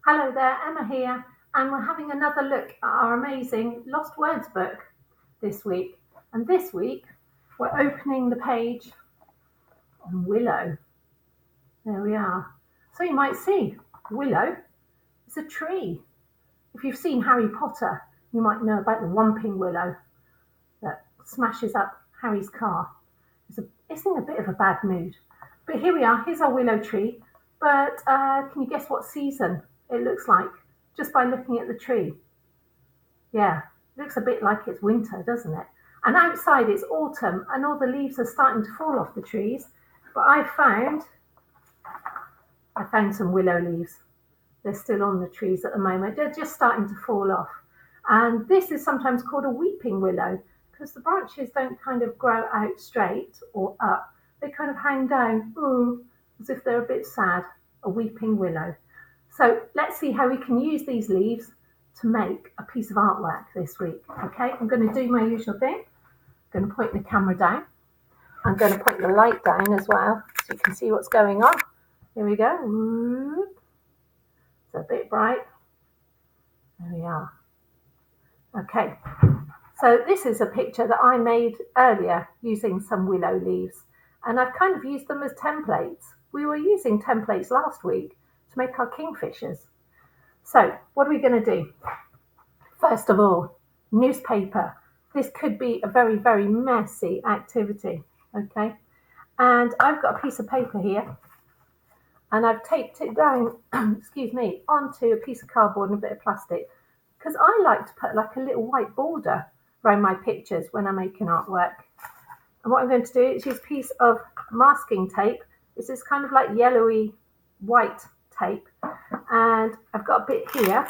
Hello there, Emma here, and we're having another look at our amazing Lost Words book this week. And this week, we're opening the page on Willow. There we are. So you might see, Willow is a tree. If you've seen Harry Potter, you might know about the Whomping Willow that smashes up Harry's car. It's in a bit of a bad mood. But here we are, here's our willow tree. But can you guess what season it looks like just by looking at the tree? Yeah, it looks a bit like it's winter, doesn't it? And outside it's autumn and all the leaves are starting to fall off the trees. But I found some willow leaves. They're still on the trees at the moment. They're just starting to fall off. And this is sometimes called a weeping willow because the branches don't kind of grow out straight or up. They kind of hang down, as if they're a bit sad, a weeping willow. So let's see how we can use these leaves to make a piece of artwork this week. Okay, I'm going to do my usual thing. I'm going to point the camera down. I'm going to point the light down as well so you can see what's going on. Here we go. It's a bit bright. There we are. Okay, so this is a picture that I made earlier using some willow leaves. And I've kind of used them as templates. We were using templates last week to make our kingfishers. So what are we going to do? First of all, newspaper. This could be a very, very messy activity, okay? And I've got a piece of paper here and I've taped it down, onto a piece of cardboard and a bit of plastic because I like to put like a little white border around my pictures when I'm making artwork. And what I'm going to do is use a piece of masking tape. This is kind of like yellowy white tape. And I've got a bit here.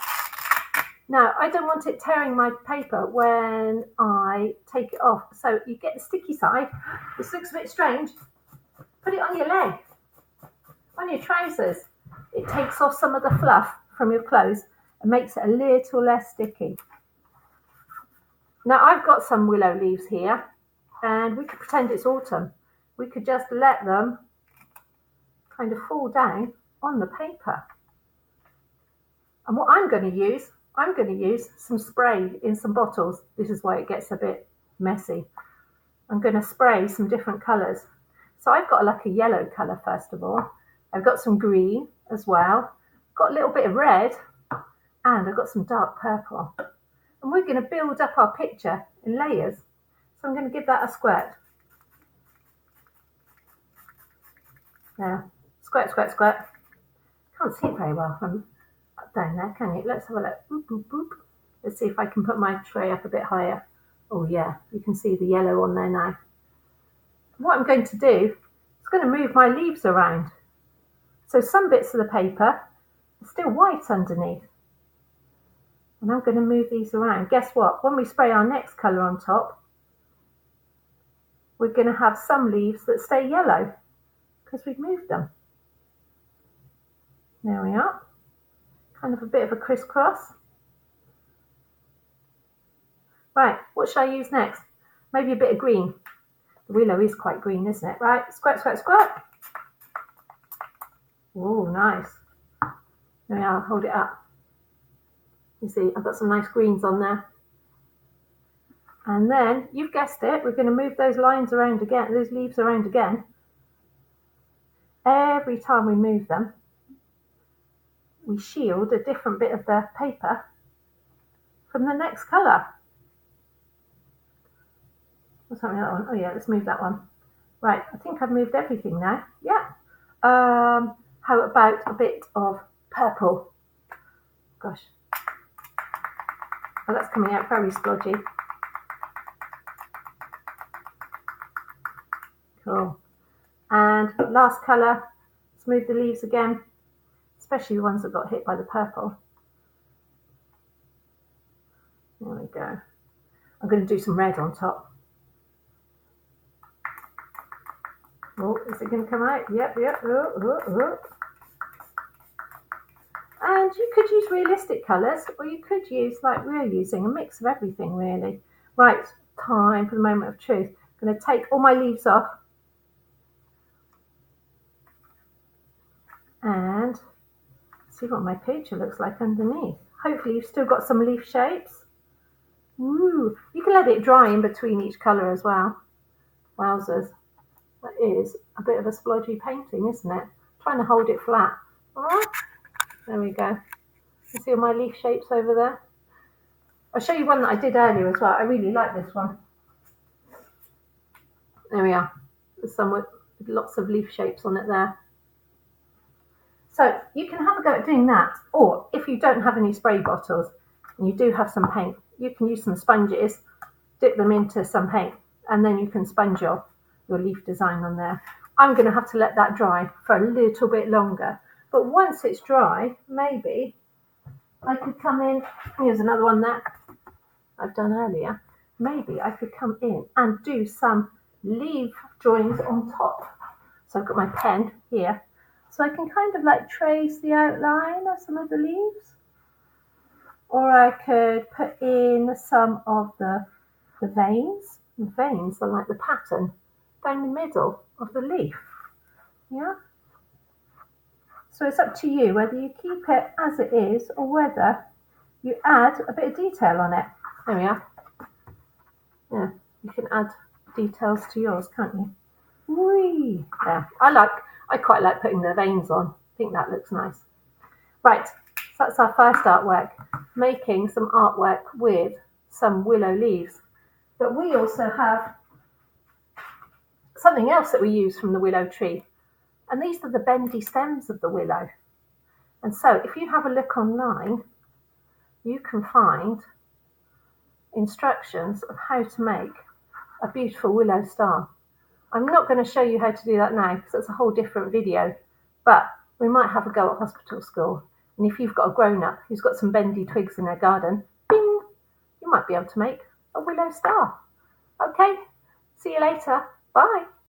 Now, I don't want it tearing my paper when I take it off. So you get the sticky side. This looks a bit strange. Put it on your leg, on your trousers. It takes off some of the fluff from your clothes and makes it a little less sticky. Now, I've got some willow leaves here. And we could pretend it's autumn. We could just let them kind of fall down on the paper. And what I'm going to use some spray in some bottles. This is why it gets a bit messy. I'm going to spray some different colours. So I've got like a yellow colour first of all. I've got some green as well. Got a little bit of red. And I've got some dark purple. And we're going to build up our picture in layers. So I'm going to give that a squirt. Now, squirt, squirt, squirt. Can't see it very well from down there, can you? Let's have a look. Boop, boop, boop. Let's see if I can put my tray up a bit higher. Oh yeah, you can see the yellow on there now. What I'm going to do is going to move my leaves around. So some bits of the paper are still white underneath. And I'm going to move these around. Guess what? When we spray our next colour on top, we're going to have some leaves that stay yellow because we've moved them. There we are. Kind of a bit of a crisscross. Right, what should I use next? Maybe a bit of green. The willow is quite green, isn't it? Right, squirt, squirt, squirt. Oh, nice. There we are, hold it up. You see, I've got some nice greens on there. And then, you've guessed it, we're going to move those lines around again, those leaves around again. Every time we move them, we shield a different bit of the paper from the next colour. What's happening with that one? Oh yeah, let's move that one. Right, I think I've moved everything now. Yeah. How about a bit of purple? Gosh. Oh, that's coming out very splodgy. Cool. And last colour, let's move the leaves again, especially the ones that got hit by the purple. There we go. I'm going to do some red on top. Oh, is it going to come out? Yep. And you could use realistic colours, or you could use, like we're using, a mix of everything, really. Right, time for the moment of truth. I'm going to take all my leaves off. And See what my picture looks like underneath. Hopefully you've still got some leaf shapes. Ooh, you can let it dry in between each colour as well. Wowzers. That is a bit of a splodgy painting, isn't it? Trying to hold it flat. All right, there we go. You see all my leaf shapes over there? I'll show you one that I did earlier as well. I really like this one. There we are. There's some with lots of leaf shapes on it there. So you can have a go at doing that. Or if you don't have any spray bottles and you do have some paint, you can use some sponges, dip them into some paint, and then you can sponge your leaf design on there. I'm going to have to let that dry for a little bit longer. But once it's dry, maybe I could come in. Here's another one that I've done earlier. Maybe I could come in and do some leaf drawings on top. So I've got my pen here. So I can kind of like trace the outline of some of the leaves. Or I could put in some of the veins. The veins are like the pattern down the middle of the leaf. Yeah? So it's up to you whether you keep it as it is or whether you add a bit of detail on it. There we are. Yeah, you can add details to yours, can't you? Whee! There. I quite like putting the veins on. I think that looks nice. Right, so that's our first artwork. Making some artwork with some willow leaves. But we also have something else that we use from the willow tree. And these are the bendy stems of the willow. And so if you have a look online, you can find instructions of how to make a beautiful willow star. I'm not going to show you how to do that now because it's a whole different video, but we might have a go at hospital school. And if you've got a grown-up who's got some bendy twigs in their garden, bing, you might be able to make a willow star. Okay, see you later. Bye.